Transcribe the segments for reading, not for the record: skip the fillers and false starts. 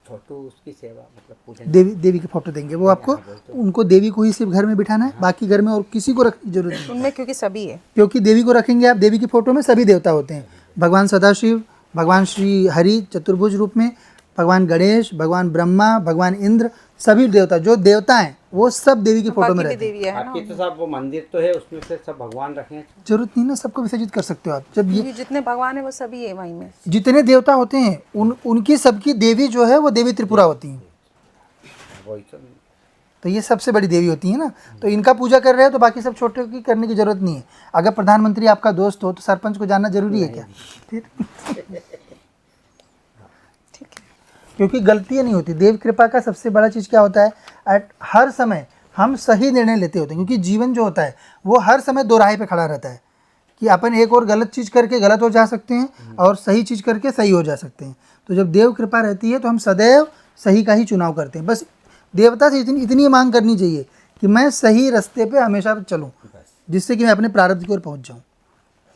Photo उसकी सेवा मतलब पूजन। देवी की फोटो देंगे वो आपको, उनको देवी को ही सिर्फ घर में बिठाना है, बाकी घर में और किसी को रखने की जरूरत नहीं उनमें क्योंकि सभी है। क्योंकि देवी को रखेंगे आप, देवी की फोटो में सभी देवता होते हैं, भगवान सदाशिव, भगवान श्री हरि चतुर्भुज रूप में, भगवान गणेश, भगवान ब्रह्मा, भगवान इंद्र, सभी देवता जो देवता हैं वो सब देवी की फोटो में बाकी भी रहते हैं। देवी है ना, बाकी तो सब वो मंदिर तो है उसमें से सब भगवान रखे हैं। जरूरत नहीं ना, सबको विसर्जित कर सकते हो आप। जब ये क्योंकि जितने भगवान है वो सभी है वहीं में। जितने देवता होते हैं उनकी सबकी देवी जो है वो देवी त्रिपुरा होती हैं, वही तो ये सबसे बड़ी देवी होती है ना। तो इनका पूजा कर रहे हो तो बाकी सब छोटे की करने की जरूरत नहीं है। अगर प्रधानमंत्री आपका दोस्त हो तो सरपंच को जानना जरूरी है क्या? ठीक है। क्योंकि गलतियाँ नहीं होती। देव कृपा का सबसे बड़ा चीज़ क्या होता है, हर समय हम सही निर्णय लेते होते हैं, क्योंकि जीवन जो होता है वो हर समय दो राह पे खड़ा रहता है कि अपन एक और गलत चीज़ करके गलत हो जा सकते हैं और सही चीज़ करके सही हो जा सकते हैं। तो जब देव कृपा रहती है तो हम सदैव सही का ही चुनाव करते हैं। बस देवता से इतनी मांग करनी चाहिए कि मैं सही रास्ते पे हमेशा चलूँ, जिससे कि मैं अपने प्रारब्ध की ओर पहुँच जाऊँ।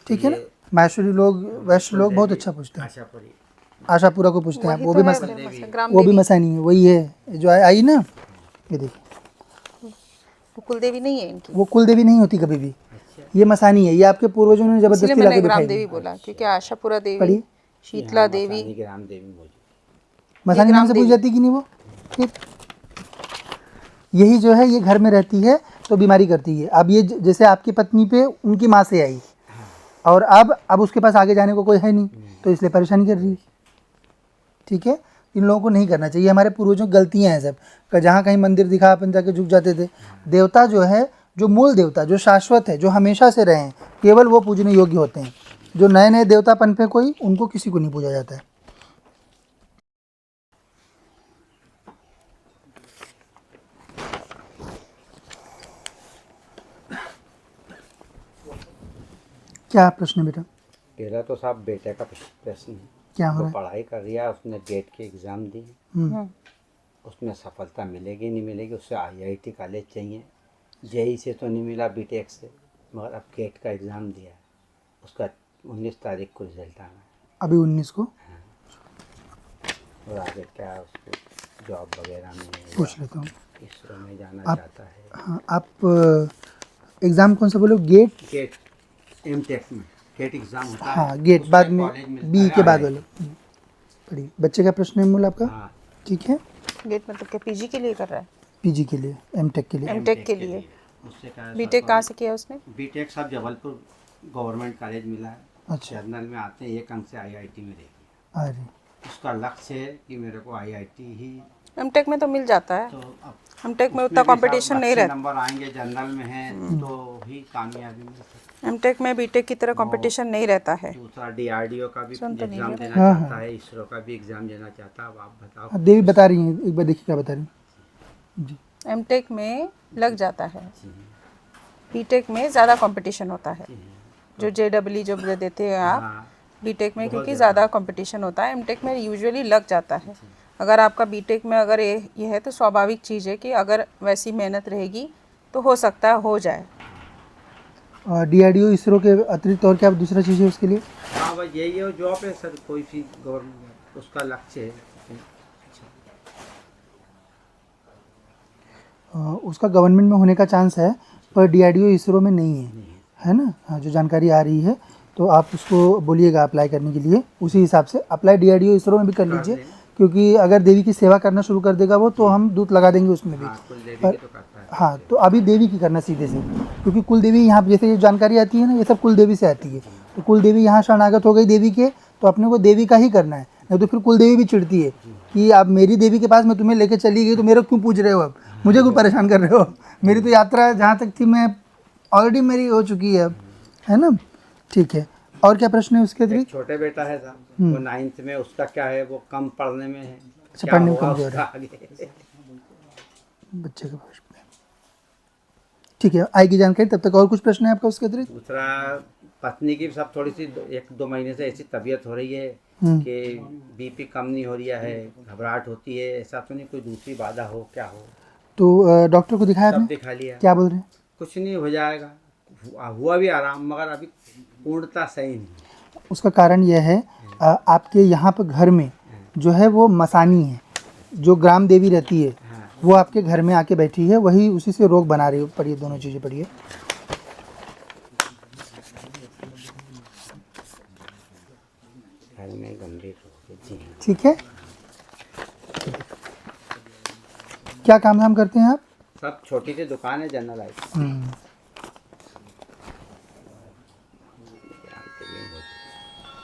ठीक है ना। माहेश्वरी लोग, वैश्य लोग बहुत अच्छा पूछते हैं, आशापुरा को पूछते हैं आप, वो भी मसानी है, वही है जो आई ना, ये देखिए वो कुल देवी नहीं है इनकी, वो कुल देवी नहीं होती कभी भी, ये मसानी है, ये आपके पूर्वजों ने जबरदस्ती लाके ग्राम बिठाई देवी थी। बोला क्योंकि आशापुरा देवी, पढ़िए, शीतला देवी, ग्राम देवी मौजूद। मसानी नाम से पूछ जाती कि नहीं वो। ठीक, यही जो है ये घर में रहती है तो बीमारी करती है। अब ये जैसे आपकी पत्नी पे उनकी माँ से आई और अब उसके पास आगे जाने को कोई है नहीं, तो इसलिए परेशानी कर रही है। ठीक है, इन लोगों को नहीं करना चाहिए। हमारे पूर्वजों की गलतियाँ हैं सब। जहाँ कहीं मंदिर दिखा अपन जाके झुक जाते थे। देवता जो है, जो मूल देवता जो शाश्वत है, जो हमेशा से रहे हैं, केवल वो पूजने योग्य होते हैं। जो नए नए देवता पनपे कोई, उनको किसी को नहीं पूजा जाता है। क्या प्रश्न है बेटा? पहला तो साहब बेटे का प्रश्न है, क्या हो वो रहा है? पढ़ाई कर रहा है, उसने गेट के एग्ज़ाम दी, उसमें सफलता मिलेगी नहीं मिलेगी, उससे आईआईटी कॉलेज चाहिए, जेई से तो नहीं मिला, बीटेक से, मगर अब गेट का एग्ज़ाम दिया है, उसका 19 तारीख को रिजल्ट आना है। अभी 19 को? और आगे क्या उसको जॉब वगैरह में पूछ लेता हूँ। इसरो में जाना चाहता है। हाँ, आप एग्ज़ाम कौन सा बोलो? गेट एमटेक में गेट एग्ज़ाम होता है। हाँ, गेट बाद में, बी के बाद वाले। पढ़िए, बच्चे का प्रश्न है मूल आपका। हाँ, ठीक है। गेट मतलब क्या पीजी के लिए कर रहा है? पीजी के लिए, एमटेक के लिए। एमटेक के लिए। उससे क्या, बीटेक कहाँ से किया उसने? बीटेक सब जबलपुर गवर्नमेंट कॉलेज मिला है। अच्छा, जर्नल में आते हैं, एक अंक से आईआईटी में देखिए। अरे उसका लक्ष्य है कि मेरे को आईआईटी ही, एमटेक में तो मिल जाता है। तो अब एमटेक में उतना कंपटीशन नहीं रहता। नंबर आएंगे जनरल में है तो ही कामयाबी मिल सकती है। एमटेक में बीटेक की तरह कंपटीशन नहीं रहता है। दूसरा डीआरडीओ का भी एग्जाम देना हाँ, चाहता है, इसरो का भी एग्जाम देना चाहता है। अब आप बताओ। अब देवी बता रही हैं, एक बार देखिए क्या बता रही हैं जी। एमटेक में लग जाता है, बीटेक में ज़्यादा कंपटीशन होता है। जो जेडब्ल्यू जो देते हैं आप, हाँ, बीटेक में क्योंकि ज़्यादा कंपटीशन होता है, एमटेक में यूजुअली लग जाता है। अगर आपका बीटेक में अगर ये है तो स्वाभाविक चीज़ है कि अगर वैसी मेहनत रहेगी तो हो सकता है हो जाए। और डीआरडीओ इसरो के अतिरिक्त और क्या दूसरा चीज़ है उसके लिए? हाँ बस यही है जॉब है सर, कोई सी गवर्नमेंट उसका लक्ष्य है। उसका गवर्नमेंट में होने का चांस है, पर डीआरडीओ इसरो में नहीं है ना। हाँ, जो जानकारी आ रही है तो आप उसको बोलिएगा अप्लाई करने के लिए, उसी हिसाब से अप्लाई डीआरडीओ इसरो में भी कर लीजिए, क्योंकि अगर देवी की सेवा करना शुरू कर देगा वो तो हम दूत लगा देंगे उसमें भी। पर हाँ, तो अभी देवी की करना सीधे से, क्योंकि कुल देवी यहाँ जैसे ये जानकारी आती है ना, ये सब कुल देवी से आती है। तो कुल देवी यहाँ शरणागत हो गई देवी के, तो अपने को देवी का ही करना है। नहीं तो फिर कुल देवी भी चिढ़ती है कि आप मेरी देवी के पास मैं तुम्हें लेके चली गई तो मेरे क्यों पूछ रहे हो, अब मुझे क्यों परेशान कर रहे हो। मेरी तो यात्रा जहाँ तक थी मैं ऑलरेडी मेरी हो चुकी है अब, है ना। ठीक है, और क्या प्रश्न है उसके अतिरिक्त? छोटे बेटा है साहब, वो 9th में, उसका क्या है, वो कम पढ़ने में है। अच्छा, पढ़ने में कमजोर है बच्चे का। ठीक है, आएगी जानकारी, तब तक और कुछ प्रश्न है आपका उसके अतिरिक्त? दूसरा, पत्नी की सब थोड़ी सी 1-2 महीने से ऐसी तबीयत हो रही है कि बीपी कम नहीं हो रही है, घबराहट होती है, ऐसा तो नहीं कोई दूसरी बाधा हो, क्या हो? तो डॉक्टर को दिखाया सब आपने? दिखा लिया, क्या बोल रहे हैं? कुछ नहीं हो जाएगा, हुआ भी आराम, मगर अभी पूर्णता सही नहीं। उसका कारण यह है, आपके यहाँ पर घर में जो है वो मसानी है, जो ग्राम देवी रहती है हाँ। वो आपके घर में आके बैठी है, वही उसी से रोग बना रही है। पढ़िए दोनों चीज़ें पढ़िए। घर में गंभीर रोग है। जी हाँ। ठीक है, क्या काम धाम करते हैं आप? सब छोटी सी दुकान है जनरल आइटम।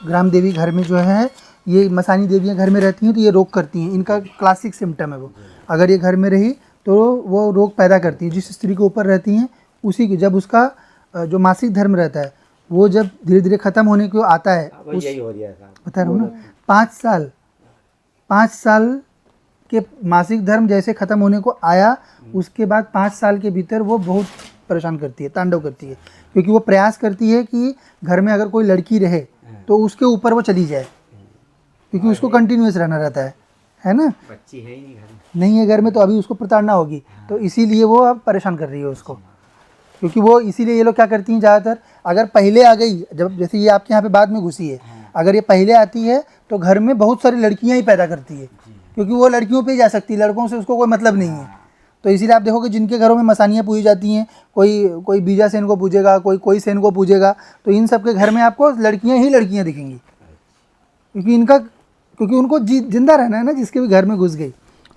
ग्राम देवी घर में जो है, ये मसानी देवियाँ घर में रहती हैं तो ये रोग करती हैं, इनका क्लासिक सिम्टम है वो। अगर ये घर में रही तो वो रोग पैदा करती है। जिस स्त्री के ऊपर रहती हैं उसी की, जब उसका जो मासिक धर्म रहता है वो जब धीरे धीरे ख़त्म होने को आता है, अब यही हो रहा है साहब। बता रहा हूँ ना, 5 साल के मासिक धर्म जैसे ख़त्म होने को आया, उसके बाद 5 साल के भीतर वो बहुत परेशान करती है, तांडव करती है, क्योंकि वो प्रयास करती है कि घर में अगर कोई लड़की रहे तो उसके ऊपर वो चली जाए, क्योंकि उसको कंटिन्यूस रहना रहता है ना। बच्ची है ही नहीं घर में। नहीं है घर में तो अभी उसको प्रताड़ना होगी, तो इसीलिए वो अब परेशान कर रही है उसको। क्योंकि वो इसीलिए ये लोग क्या करती हैं ज़्यादातर, अगर पहले आ गई, जब जैसे ये आपके यहाँ पे बाद में घुसी है, अगर ये पहले आती है तो घर में बहुत सारी लड़कियाँ ही पैदा करती है, क्योंकि वो लड़कियों पे ही जा सकती है, लड़कों से उसको कोई मतलब नहीं है। तो इसीलिए आप देखोगे जिनके घरों में मसानियाँ पूजी जाती हैं, कोई बीजा सेन को पूजेगा, कोई सेन को पूजेगा, तो इन सब के घर में आपको लड़कियाँ ही लड़कियाँ दिखेंगी, क्योंकि उनको जिंदा रहना है ना, जिसके भी घर में घुस गई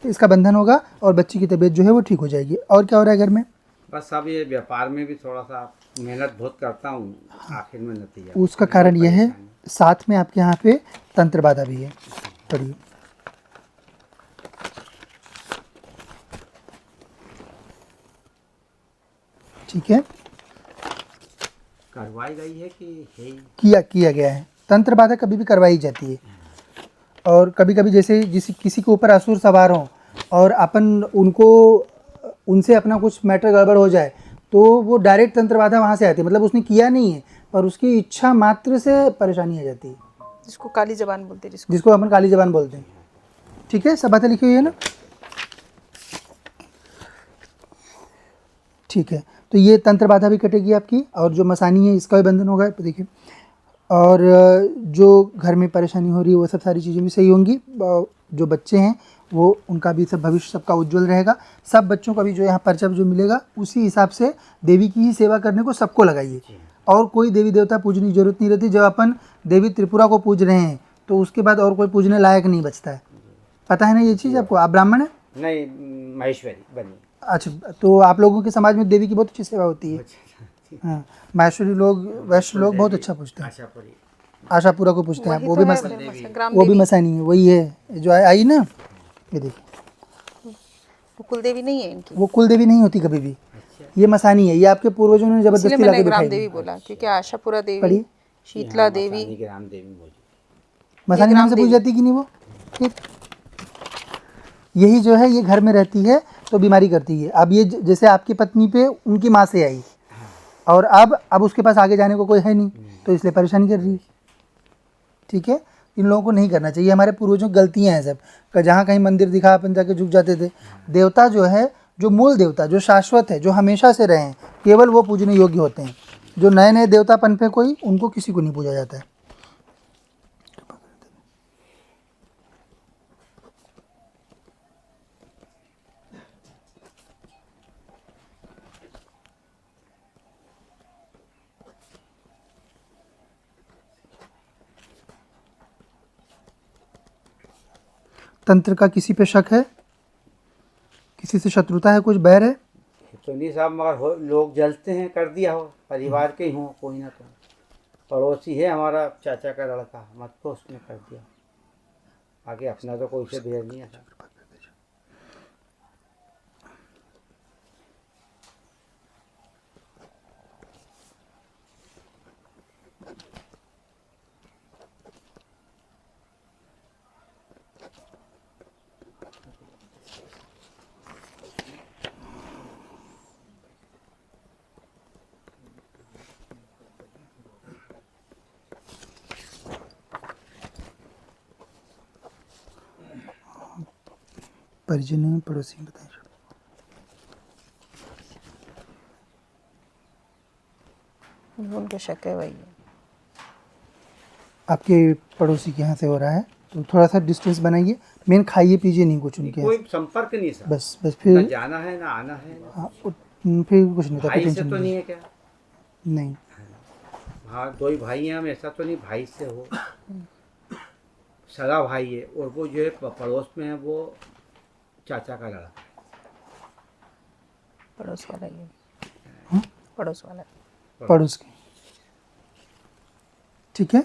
तो इसका बंधन होगा और बच्ची की तबीयत जो है वो ठीक हो जाएगी। और क्या हो रहा है घर में? बस अब ये व्यापार में भी थोड़ा सा मेहनत बहुत करता हूँ, आखिर में नतीजा उसका कारण यह है, साथ में आपके यहाँ पे तंत्र बाधा भी है। पढ़िए। ठीक है, करवाई गई है कि है ही? किया गया है। तंत्र बाधा कभी भी करवाई जाती है, और कभी कभी जैसे किसी के ऊपर असुर सवार हो और उनसे अपना कुछ मैटर गड़बड़ हो जाए तो वो डायरेक्ट तंत्र बाधा वहाँ से आती है, मतलब उसने किया नहीं है पर उसकी इच्छा मात्र से परेशानी आ जाती है, जिसको काली जबान बोलते हैं, जिसको अपन काली जबान बोलते हैं। ठीक है, सब बातें लिखी हुई है ना? ठीक है, तो ये तंत्र बाधा भी कटेगी आपकी, और जो मसानी है इसका भी बंधन होगा। देखिए, और जो घर में परेशानी हो रही है वो सब सारी चीज़ें भी सही होंगी। जो बच्चे हैं वो, उनका भी सब भविष्य सबका उज्जवल रहेगा। सब बच्चों का भी जो यहाँ पर्चा जो मिलेगा उसी हिसाब से देवी की ही सेवा करने को सबको लगाइए, और कोई देवी देवता पूजने की जरूरत नहीं रहती। जब अपन देवी त्रिपुरा को पूज रहे हैं तो उसके बाद और कोई पूजने लायक नहीं बचता है, पता है ना ये चीज़ आपको? आप ब्राह्मण है? नहीं, महेश्वरी बनी। अच्छा, तो आप लोगों के समाज में देवी की बहुत अच्छी सेवा होती है। हाँ, माहेश्वरी लोग, वैश्य लोग बहुत अच्छा पूछते हैं। आशापुरा को पूछते हैं, वो भी मसानी है, वही है जो आई ना। ये देखिए, वो कुल देवी नहीं है इनकी, वो कुल देवी नहीं होती कभी भी, ये मसानी है। ये आपके पूर्वजों ने जबरदस्ती लाके ग्राम बिठाई। देवी बोला क्योंकि आशापुरा देवी, पढ़िए। शीतला देवी, मसानी नाम से पूजी जाती कि नहीं वो? फिर यही जो है ये घर में रहती है तो बीमारी करती है। अब ये जैसे आपकी पत्नी पे उनकी माँ से आई, और अब उसके पास आगे जाने को कोई है नहीं, तो इसलिए परेशानी कर रही है। ठीक है, इन लोगों को नहीं करना चाहिए। हमारे पूर्वजों की गलतियाँ हैं सब, जहाँ कहीं मंदिर दिखा अपन जाके झुक जाते थे। देवता जो है, जो मूल देवता, जो शाश्वत है, जो हमेशा से रहे हैं, केवल वो पूजने योग्य होते हैं। जो नए नए देवता पनपे कोई, उनको किसी को नहीं पूजा जाता है। तंत्र का किसी पे शक है? किसी से शत्रुता है, कुछ बैर है? तो नहीं साहब, मगर लोग जलते हैं, कर दिया हो, परिवार के ही हो, कोई ना कोई पड़ोसी है हमारा, चाचा का लड़का, मत तो उसने कर दिया, आगे अपना तो कोई से बैर नहीं है। परिजन में पड़ोसी बताएं। उनके शक है वही है। आपके पड़ोसी के यहाँ से हो रहा है तो थोड़ा सा डिस्टेंस बनाइए, मेन खाइए पीजिए नहीं कुछ उनके यहाँ। कोई संपर्क नहीं सर, बस ना फिर जाना है ना आना है। हाँ, फिर कुछ नहीं था, कोई भाई से टेंशन तो नहीं। नहीं है क्या? नहीं हाँ, दो ही भाई हैं हम, ऐसा तो नहीं भाई से हो, सगा भाई है। और वो जो है पड़ोस में है वो चाचा का लड़का है। पड़ोस वाला ही है, पड़ोस वाला। पड़ोस के, ठीक है।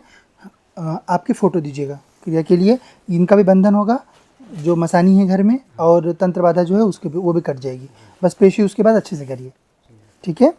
आपकी फ़ोटो दीजिएगा क्रिया के लिए, इनका भी बंधन होगा, जो मसानी है घर में, और तंत्र बाधा जो है उसके भी, वो भी कट जाएगी। बस पेशी उसके बाद अच्छे से करिए, ठीक है।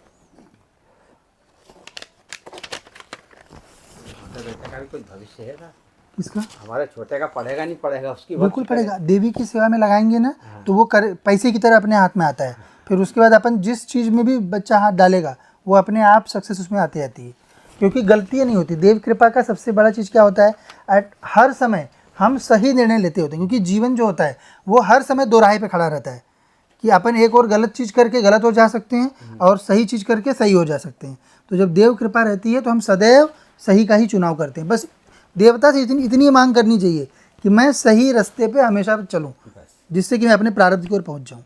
छोटे बेटे का भी कुछ भविष्य है ना, किसका? हमारे छोटे का पढ़ेगा नहीं पढ़ेगा, उसकी बिल्कुल पड़ेगा। देवी की सेवा में लगाएंगे ना तो वो कर पैसे की तरह अपने हाथ में आता है। फिर उसके बाद अपन जिस चीज़ में भी बच्चा हाथ डालेगा वो अपने आप सक्सेस उसमें आती आती है, क्योंकि गलतियाँ नहीं होती। देव कृपा का सबसे बड़ा चीज़ क्या होता है, हर समय हम सही निर्णय लेते होते हैं, क्योंकि जीवन जो होता है वो हर समय दो राह पे खड़ा रहता है, कि अपन एक और गलत चीज़ करके गलत हो जा सकते हैं और सही चीज़ करके सही हो जा सकते हैं। तो जब देव कृपा रहती है तो हम सदैव सही का ही चुनाव करते हैं। बस देवता से इतनी मांग करनी चाहिए कि मैं सही रास्ते पे हमेशा चलूं, जिससे कि मैं अपने प्रारब्ध की ओर पहुंच जाऊं,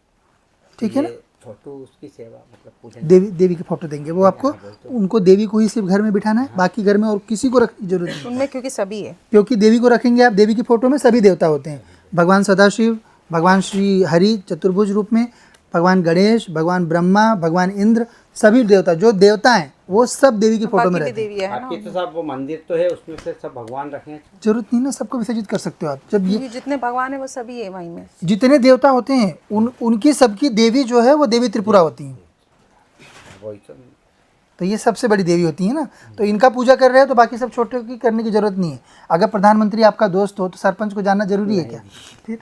ठीक है ना। फोटो उसकी सेवा मतलब पूजन, देवी की फोटो देंगे वो आपको, उनको देवी को ही सिर्फ घर में बिठाना है, बाकी घर में और किसी को रखने की जरूरत नहीं, उनमें क्योंकि सभी है। क्योंकि देवी को रखेंगे आप, देवी की फोटो में सभी देवता होते हैं। भगवान सदाशिव, भगवान श्री हरि चतुर्भुज रूप में, भगवान गणेश, भगवान ब्रह्मा, भगवान इंद्र, सभी देवता जो देवता हैं वो सब देवी की फोटो में बाकी भी रहते हैं। देवी है ना, बाकी तो सब वो मंदिर तो है उसमें से सब भगवान रखे हैं। जरूरत नहीं ना, सबको विसर्जित कर सकते हो आप। जब ये क्योंकि जितने भगवान है वो सभी है वहीं में। जितने देवता होते हैं उनकी सबकी देवी जो है वो देवी त्रिपुरा होती हैं। वही तो ये सबसे बड़ी देवी होती है ना, तो इनका पूजा कर रहे हो तो बाकी सब छोटे की करने की जरूरत नहीं है। अगर प्रधानमंत्री आपका दोस्त हो तो सरपंच को जानना जरूरी है क्या? फिर